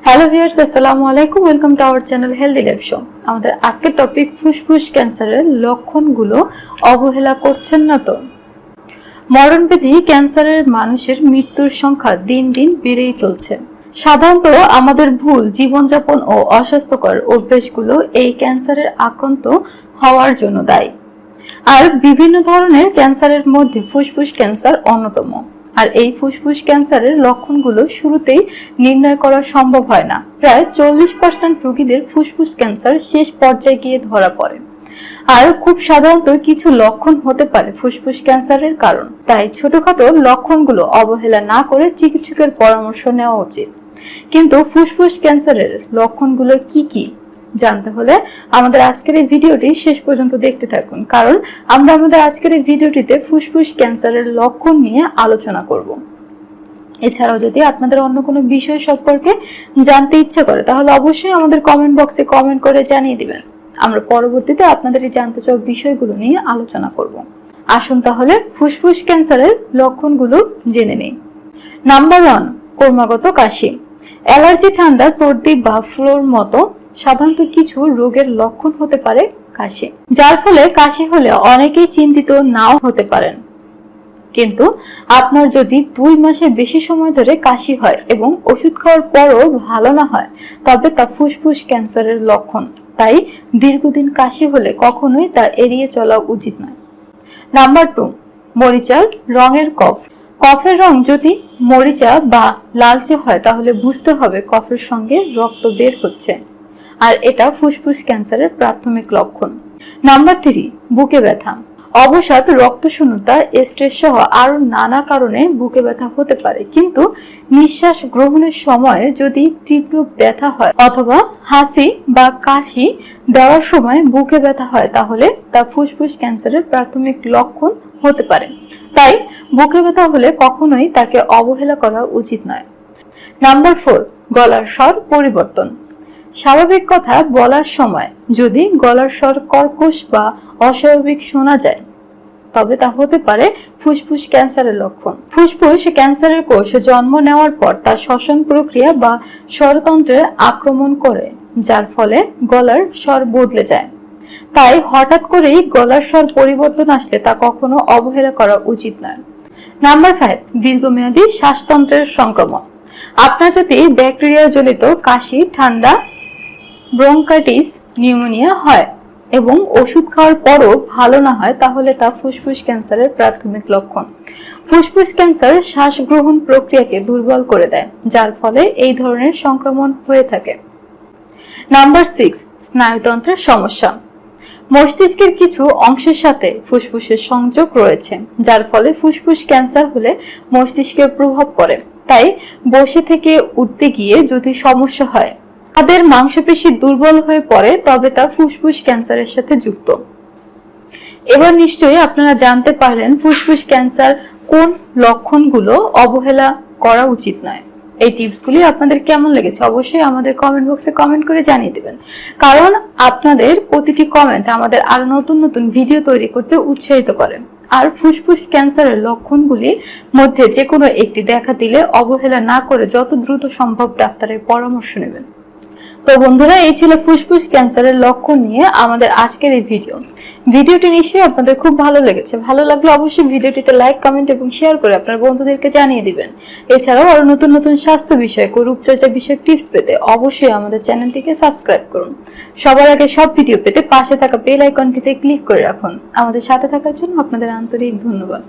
Hello viewers, আসসালামু আলাইকুম। Welcome to our channel healthy life show. আমাদের আজকের টপিক ফুসফুস ক্যান্সারের লক্ষণগুলো অবহেলা করছেন না তো। মরণব্যাধি ক্যান্সারের মানুষের মৃত্যুর সংখ্যা দিন দিন বেড়েই চলছে। সাধারণত আমাদের ভুল জীবনযাপন ও অস্বাস্থ্যকর অভ্যাসগুলো এই ক্যান্সারের আক্রান্ত হওয়ার জন্য দায়ী। আর বিভিন্ন ধরনের ক্যান্সারের মধ্যে ফুসফুস ক্যান্সার অন্যতম। আর এই ফুসফুস ক্যান্সারের লক্ষণগুলো শুরুতেই নির্ণয় করা সম্ভব হয় না। প্রায় 40% রোগীদের ফুসফুস ক্যান্সার শেষ পর্যায়ে গিয়ে ধরা পড়ে। আর খুব সাধারণত কিছু লক্ষণ হতে পারে ফুসফুস ক্যান্সারের কারণ। তাই ছোটখাটো লক্ষণগুলো অবহেলা না করে চিকিৎসকের পরামর্শ নেওয়া উচিত। কিন্তু ফুসফুস ক্যান্সারের লক্ষণগুলো কি কি জানতে হলে আমাদের আজকের এই ভিডিওটি শেষ পর্যন্ত দেখতে থাকুন, কারণ আমরা আমাদের আজকের এই ভিডিওটিতে ফুসফুস ক্যান্সারের লক্ষণ নিয়ে আলোচনা করব। এছাড়াও যদি আপনাদের অন্য কোনো বিষয় সম্পর্কে জানতে ইচ্ছে করে তাহলে অবশ্যই আমাদের কমেন্ট বক্সে কমেন্ট করে জানিয়ে দিবেন। আমরা পরবর্তীতে আপনাদের এই জানতে চাওয়া বিষয়গুলো নিয়ে আলোচনা করব। আসুন তাহলে ফুসফুস ক্যান্সারের লক্ষণগুলো জেনে নিই। নাম্বার 1, ক্রমাগত কাশি। অ্যালার্জি, ঠান্ডা, সর্দি বা ফ্লুর মতো সাধারণত কিছু রোগের লক্ষণ হতে পারে কাশি, যার ফলে কাশি হলে অনেকেই চিন্তিত নাও হতে পারেন। কিন্তু আপনার যদি 2 মাসের বেশি সময় ধরে কাশি হয় এবং ওষুধ খাওয়ার পরও ভালো না হয় তবে তা ফুসফুস ক্যান্সারের লক্ষণ। তাই দীর্ঘদিন কাশি হলে কখনোই তা এড়িয়ে চলা উচিত নয়। নাম্বার 2, মরিচার রঙের কফ। কফের রং যদি মরিচা বা লালচে হয় তাহলে বুঝতে হবে কফের সঙ্গে রক্ত বের হচ্ছে, আর এটা ফুসফুস ক্যান্সারের প্রাথমিক লক্ষণ। নাম্বার 3, বুকে ব্যথা। অবসাদ, রক্তশূন্যতা, স্ট্রেস সহ আরো নানা কারণে বুকে ব্যথা হতে পারে। কিন্তু নিঃশ্বাস গ্রহণের সময় যদি তীব্র ব্যথা হয় অথবা হাসি বা কাশি দেওয়ার সময় বুকে ব্যথা হয় তাহলে তা ফুসফুস ক্যান্সারের প্রাথমিক লক্ষণ হতে পারে। তাই বুকে ব্যথা হলে কখনোই তাকে অবহেলা করা উচিত নয়। নাম্বার 4, গলার স্বর পরিবর্তন। স্বাভাবিক কথা বলার সময় যদি গলার স্বর কর্কশ বা অস্বাভাবিক শোনা যায় তবে তা হতে পারে ফুসফুস ক্যান্সারের লক্ষণ। ফুসফুস ক্যান্সারের কোষ জন্ম নেওয়ার পর তার শ্বসন প্রক্রিয়া বা স্বরতন্ত্রে আক্রমণ করে, যার ফলে গলার স্বর বদলে যায়। তাই হঠাৎ করেই গলার স্বর পরিবর্তন আসলে তা কখনো অবহেলা করা উচিত নয়। নাম্বার 5, দীর্ঘমেয়াদী শ্বাসতন্ত্রের সংক্রমণ। আপনার যদি ব্যাকটেরিয়া জনিত কাশি, ঠান্ডা, ব্রঙ্কাইটিস, নিউমোনিয়া হয় এবং ওষুধ খাওয়ার পরও ভালো না হয় তাহলে তা ফুসফুস ক্যান্সারের প্রাথমিক লক্ষণ। ফুসফুস ক্যান্সার শ্বাস গ্রহণ প্রক্রিয়াকে দুর্বল করে দেয়, যার ফলে এই ধরনের সংক্রমণ হয়ে থাকে। নাম্বার 6, স্নায়ুতন্ত্রের সমস্যা। মস্তিষ্কের কিছু অংশের সাথে ফুসফুসের সংযোগ রয়েছে, যার ফলে ফুসফুস ক্যান্সার হলে মস্তিষ্কের প্রভাব পড়ে। তাই বসে থেকে উঠতে গিয়ে যদি সমস্যা হয়, তাদের মাংসপেশি দুর্বল হয়ে পড়ে তবে তা ফুসফুস ক্যান্সারের সাথে যুক্ত। এবার নিশ্চয়ই আপনারা জানতে পারলেন ফুসফুস ক্যান্সার কোন লক্ষণগুলো অবহেলা করা উচিত নয়। এই টিপসগুলি আপনাদের কেমন লেগেছে অবশ্যই আমাদের কমেন্ট বক্সে কমেন্ট করে জানিয়ে দিবেন, কারণ আপনাদের প্রতিটি কমেন্ট আমাদের আরো নতুন নতুন ভিডিও তৈরি করতে উৎসাহিত করে। আর ফুসফুস ক্যান্সারের লক্ষণগুলির মধ্যে যে কোনো একটি দেখা দিলে অবহেলা না করে যত দ্রুত সম্ভব ডাক্তারের পরামর্শ নেবেন। তো বন্ধুরা, এই ছিল ফুসফুস ক্যান্সারের লক্ষণ নিয়ে আমাদের আজকের এই ভিডিওটি নিশ্চয়ই আপনাদের খুব ভালো লেগেছে। ভালো লাগলে অবশ্যই ভিডিওটিতে লাইক, কমেন্ট এবং শেয়ার করে আপনার বন্ধুদেরকে জানিয়ে দিবেন। এছাড়াও আরো নতুন নতুন স্বাস্থ্য বিষয়ক ও রূপচর্চা বিষয়ক টিপস পেতে অবশ্যই আমাদের চ্যানেলটিকে সাবস্ক্রাইব করুন। সবার আগে সব ভিডিও পেতে পাশে থাকা বেল আইকনটিতে ক্লিক করে রাখুন। আমাদের সাথে থাকার জন্য আপনাদের আন্তরিক ধন্যবাদ।